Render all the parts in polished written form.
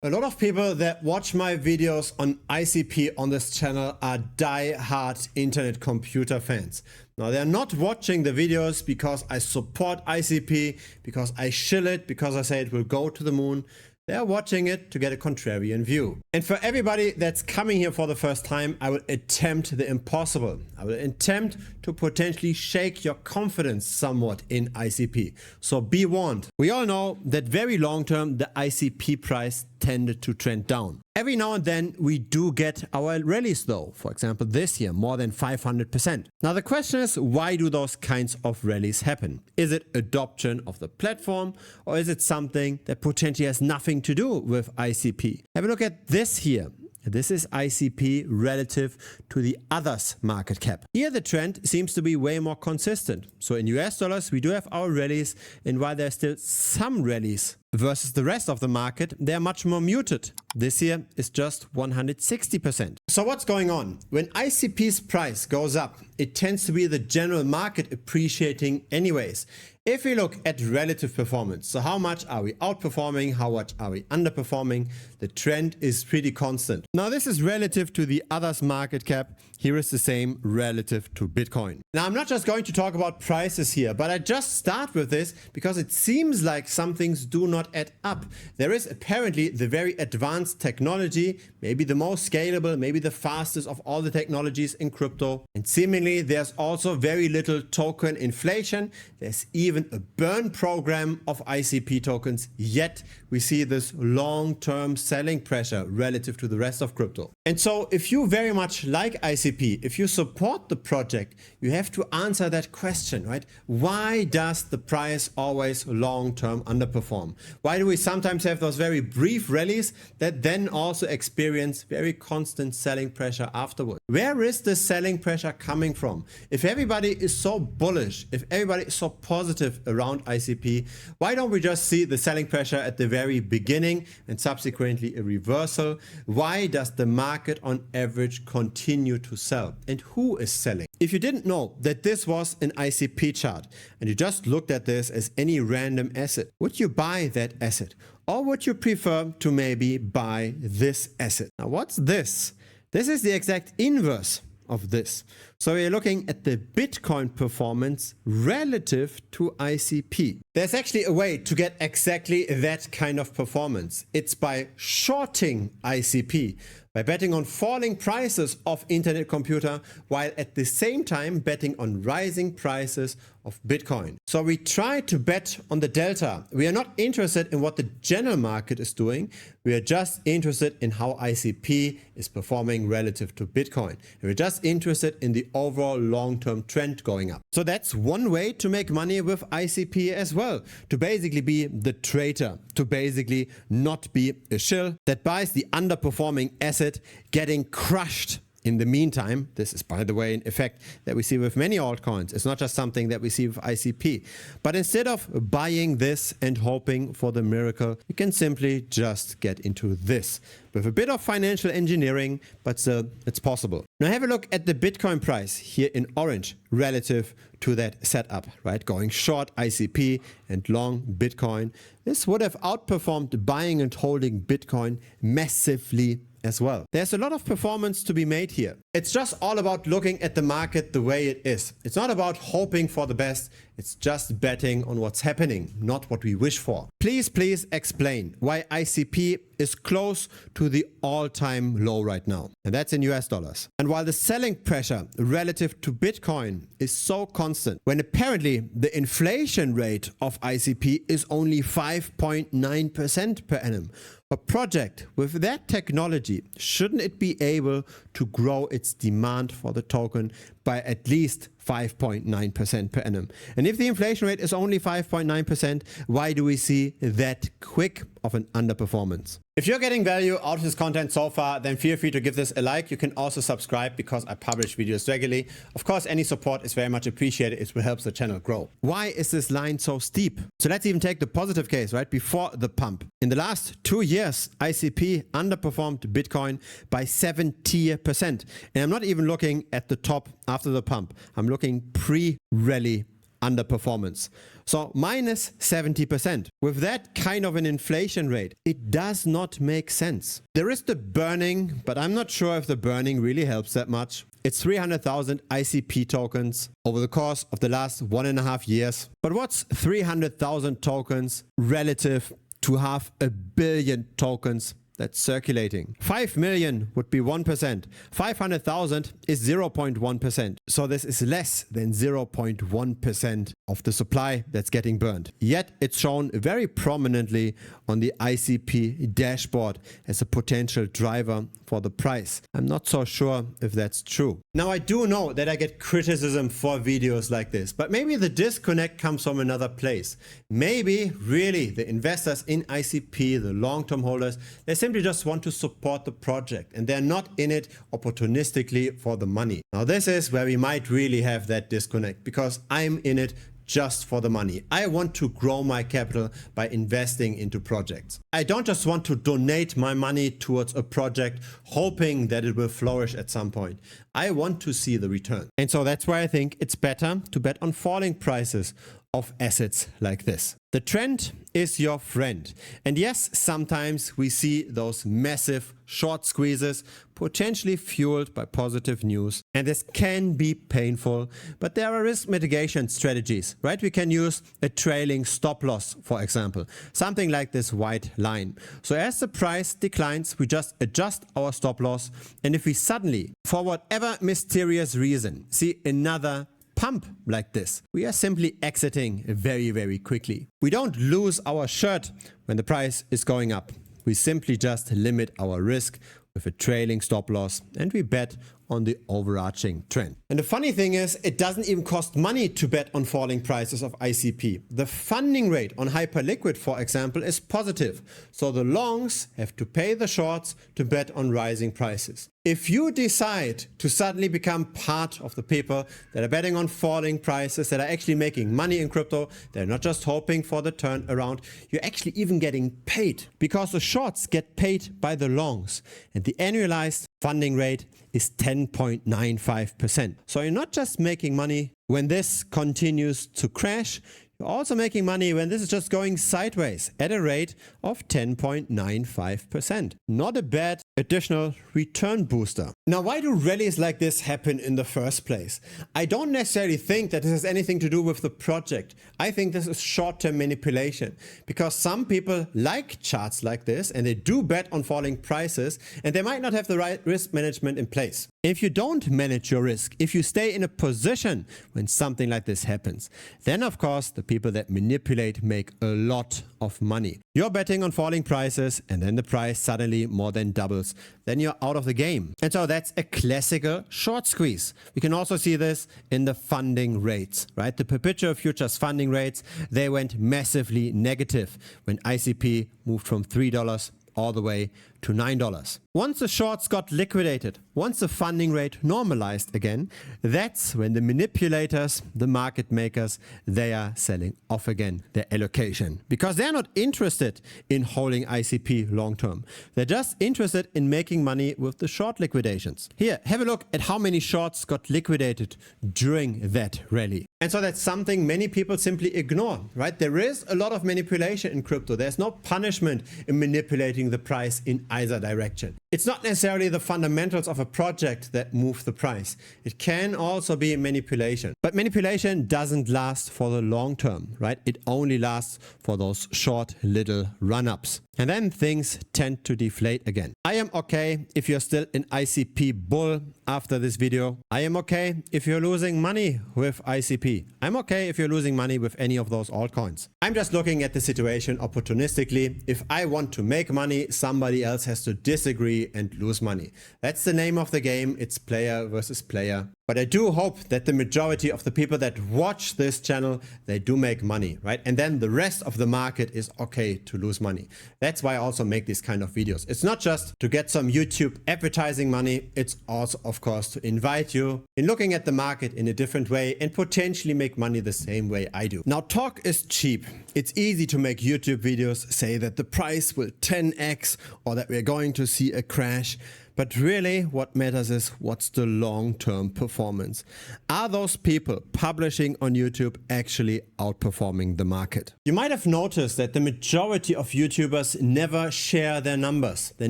A lot of people that watch my videos on ICP on this channel are die-hard internet computer fans. Now, they're not watching the videos because I support ICP, because I shill it, because I say it will go to the moon. They're watching it to get a contrarian view. And for everybody that's coming here for the first time, I will attempt the impossible. I will attempt to potentially shake your confidence somewhat in ICP. So be warned. We all know that very long term, the ICP price tended to trend down. Every now and then we do get our rallies though. For example, this year, more than 500%. Now the question is, why do those kinds of rallies happen? Is it adoption of the platform, or is it something that potentially has nothing to do with ICP? Have a look at this here. This is ICP relative to the others market cap. Here the trend seems to be way more consistent. So in US dollars, we do have our rallies, and while there's still some rallies versus the rest of the market, they're much more muted. This year is just 160%. So what's going on? When ICP's price goes up, it tends to be the general market appreciating anyways. If we look at relative performance, so how much are we outperforming, how much are we underperforming, the trend is pretty constant. Now this is relative to the others market cap. Here is the same relative to Bitcoin. Now I'm not just going to talk about prices here, but I just start with this because it seems like some things do not add up. There is apparently the very advanced technology, maybe the most scalable, maybe the fastest of all the technologies in crypto. And seemingly there's also very little token inflation. There's even a burn program of ICP tokens, yet we see this long-term selling pressure relative to the rest of crypto. And so if you very much like ICP, if you support the project, you have to answer that question, right? Why does the price always long-term underperform? Why do we sometimes have those very brief rallies that then also experience very constant selling pressure afterwards? Where is the selling pressure coming from? If everybody is so bullish, if everybody is so positive around ICP, why don't we just see the selling pressure at the very beginning and subsequently a reversal? Why does the market on average continue to sell? And who is selling? If you didn't know that this was an ICP chart and you just looked at this as any random asset, would you buy that asset? Or would you prefer to maybe buy this asset? Now what's this? This is the exact inverse of this. So we're looking at the Bitcoin performance relative to ICP. There's actually a way to get exactly that kind of performance. It's by shorting ICP, by betting on falling prices of internet computer, while at the same time betting on rising prices of Bitcoin. So we try to bet on the delta. We are not interested in what the general market is doing. We are just interested in how ICP is performing relative to Bitcoin. And we're just interested in the overall long-term trend going up. So that's one way to make money with ICP as well, to basically be the traitor, to basically not be a shill that buys the underperforming asset getting crushed. In the meantime, this is, by the way, an effect that we see with many altcoins. It's not just something that we see with ICP. But instead of buying this and hoping for the miracle, you can simply just get into this with a bit of financial engineering, but still, it's possible. Now have a look at the Bitcoin price here in orange relative to that setup, right? Going short ICP and long Bitcoin. This would have outperformed buying and holding Bitcoin massively as well. There's a lot of performance to be made here. It's just all about looking at the market the way it is. It's not about hoping for the best. It's just betting on what's happening, not what we wish for. Please explain why ICP is close to the all-time low right now. And that's in US dollars. And while the selling pressure relative to Bitcoin is so constant, when apparently the inflation rate of ICP is only 5.9% per annum, a project with that technology, shouldn't it be able to grow its demand for the token by at least 5.9% per annum? And if the inflation rate is only 5.9%, why do we see that quick of an underperformance? If you're getting value out of this content so far, then feel free to give this a like. You can also subscribe because I publish videos regularly. Of course, any support is very much appreciated. It will help the channel grow. Why is this line so steep? So let's even take the positive case, right? Before the pump. In the last 2 years, ICP underperformed Bitcoin by 70%. And I'm not even looking at the top after the pump. I'm looking pre-rally underperformance. So minus 70%. With that kind of an inflation rate, it does not make sense. There is the burning, but I'm not sure if the burning really helps that much. It's 300,000 ICP tokens over the course of the last 1.5 years. But what's 300,000 tokens relative to 500 million tokens that's circulating? 5 million would be 1%. 500,000 is 0.1%. So this is less than 0.1% of the supply that's getting burned. Yet it's shown very prominently on the ICP dashboard as a potential driver for the price. I'm not so sure if that's true. Now, I do know that I get criticism for videos like this, but maybe the disconnect comes from another place. Maybe really the investors in ICP, the long-term holders, they simply just want to support the project and they're not in it opportunistically for the money. Now, this is where we might really have that disconnect, because I'm in it just for the money. I want to grow my capital by investing into projects. I don't just want to donate my money towards a project hoping that it will flourish at some point. I want to see the return. And so that's why I think it's better to bet on falling prices of assets like this. The trend is your friend. And yes, sometimes we see those massive short squeezes potentially fueled by positive news. And this can be painful, but there are risk mitigation strategies, right? We can use a trailing stop loss, for example, something like this white line. So as the price declines, we just adjust our stop loss. And if we suddenly, for whatever mysterious reason, see another pump like this, we are simply exiting very, very quickly. We don't lose our shirt when the price is going up. We simply just limit our risk with a trailing stop loss and we bet on the overarching trend. And the funny thing is, it doesn't even cost money to bet on falling prices of ICP. The funding rate on Hyperliquid, for example, is positive. So the longs have to pay the shorts to bet on rising prices. If you decide to suddenly become part of the people that are betting on falling prices, that are actually making money in crypto, they're not just hoping for the turnaround, you're actually even getting paid, because the shorts get paid by the longs and the annualized funding rate is 10.95%. So you're not just making money when this continues to crash, you're also making money when this is just going sideways at a rate of 10.95%. Not a bad additional return booster. Now, why do rallies like this happen in the first place? I don't necessarily think that this has anything to do with the project. I think this is short-term manipulation, because some people like charts like this and they do bet on falling prices and they might not have the right risk management in place. If you don't manage your risk, if you stay in a position when something like this happens, then of course the people that manipulate make a lot of money. You're betting on falling prices and then the price suddenly more than doubles. Then you're out of the game. And so that's a classical short squeeze. We can also see this in the funding rates, right? The perpetual futures funding rates, they went massively negative when ICP moved from $3 all the way to $9. Once the shorts got liquidated, once the funding rate normalized again, that's when the manipulators, the market makers, they are selling off again their allocation, because they're not interested in holding ICP long term. They're just interested in making money with the short liquidations. Here, have a look at how many shorts got liquidated during that rally. And so that's something many people simply ignore, right? There is a lot of manipulation in crypto. There's no punishment in manipulating the price in either direction. It's not necessarily the fundamentals of a project that move the price. It can also be manipulation. But manipulation doesn't last for the long term, right? It only lasts for those short little run-ups. And then things tend to deflate again. I am okay if you're still an ICP bull after this video. I am okay if you're losing money with ICP. I'm okay if you're losing money with any of those altcoins. I'm just looking at the situation opportunistically. If I want to make money, somebody else has to disagree and lose money. That's the name of the game. It's player versus player. But I do hope that the majority of the people that watch this channel, they do make money, right? And then the rest of the market is okay to lose money. That's why I also make these kind of videos. It's not just to get some YouTube advertising money. It's also, of course, to invite you in looking at the market in a different way and potentially make money the same way I do. Now, talk is cheap. It's easy to make YouTube videos say that the price will 10x or that we're going to see a crash. But really what matters is what's the long-term performance. Are those people publishing on YouTube actually outperforming the market? You might have noticed that the majority of YouTubers never share their numbers. They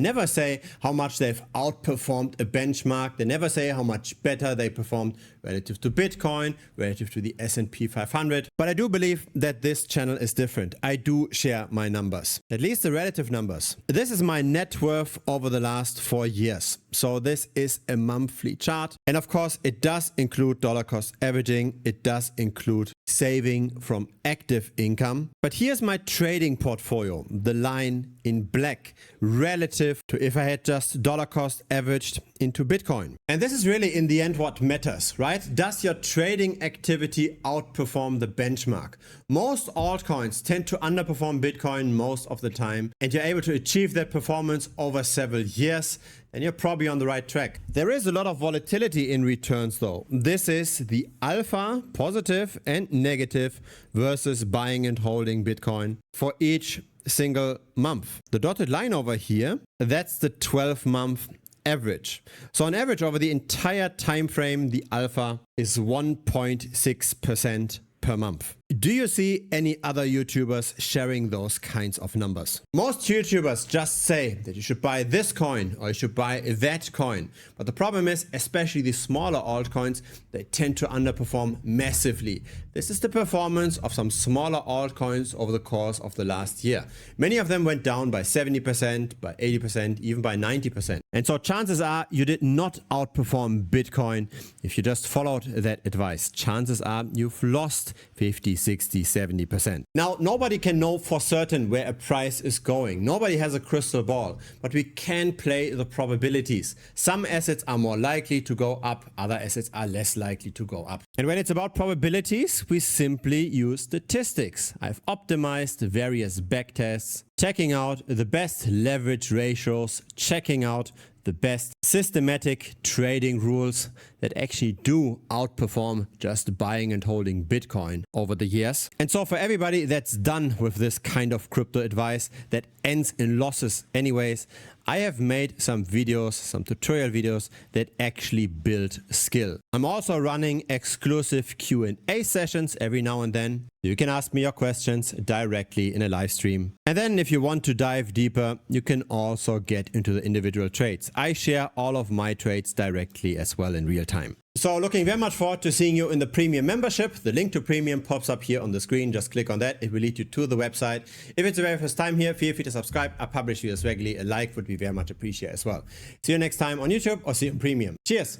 never say how much they've outperformed a benchmark. They never say how much better they performed relative to Bitcoin, relative to the S&P 500. But I do believe that this channel is different. I do share my numbers, at least the relative numbers. This is my net worth over the last 4 years. So this is a monthly chart. And of course, it does include dollar cost averaging. It does include saving from active income. But here's my trading portfolio, the line in black, relative to if I had just dollar cost averaged into Bitcoin. And this is really in the end what matters, right? Does your trading activity outperform the benchmark? Most altcoins tend to underperform Bitcoin most of the time, and you're able to achieve that performance over several years, and you're probably on the right track. There is a lot of volatility in returns though. This is the alpha, positive and negative, versus buying and holding Bitcoin for each single month. The dotted line over here, that's the 12-month average. So on average over the entire time frame, the alpha is 1.6% per month. Do you see any other YouTubers sharing those kinds of numbers? Most YouTubers just say that you should buy this coin or you should buy that coin. But the problem is, especially the smaller altcoins, they tend to underperform massively. This is the performance of some smaller altcoins over the course of the last year. Many of them went down by 70%, by 80%, even by 90%. And so chances are you did not outperform Bitcoin if you just followed that advice. Chances are you've lost 50, 60, 70%. Now, nobody can know for certain where a price is going. Nobody has a crystal ball, but we can play the probabilities. Some assets are more likely to go up, other assets are less likely to go up. And when it's about probabilities, we simply use statistics. I've optimized various backtests, checking out the best leverage ratios, checking out the best systematic trading rules that actually do outperform just buying and holding Bitcoin over the years. And so for everybody that's done with this kind of crypto advice that ends in losses anyways, I have made some videos, some tutorial videos that actually build skill. I'm also running exclusive Q&A sessions every now and then. You can ask me your questions directly in a live stream. And then if you want to dive deeper, you can also get into the individual trades. I share all of my trades directly as well in real time. So looking very much forward to seeing you in the premium membership. The link to premium pops up here on the screen. Just click on that. It will lead you to the website. If it's the very first time here, feel free to subscribe. I publish videos regularly. A like would be very much appreciated as well. See you next time on YouTube or see you in premium. Cheers.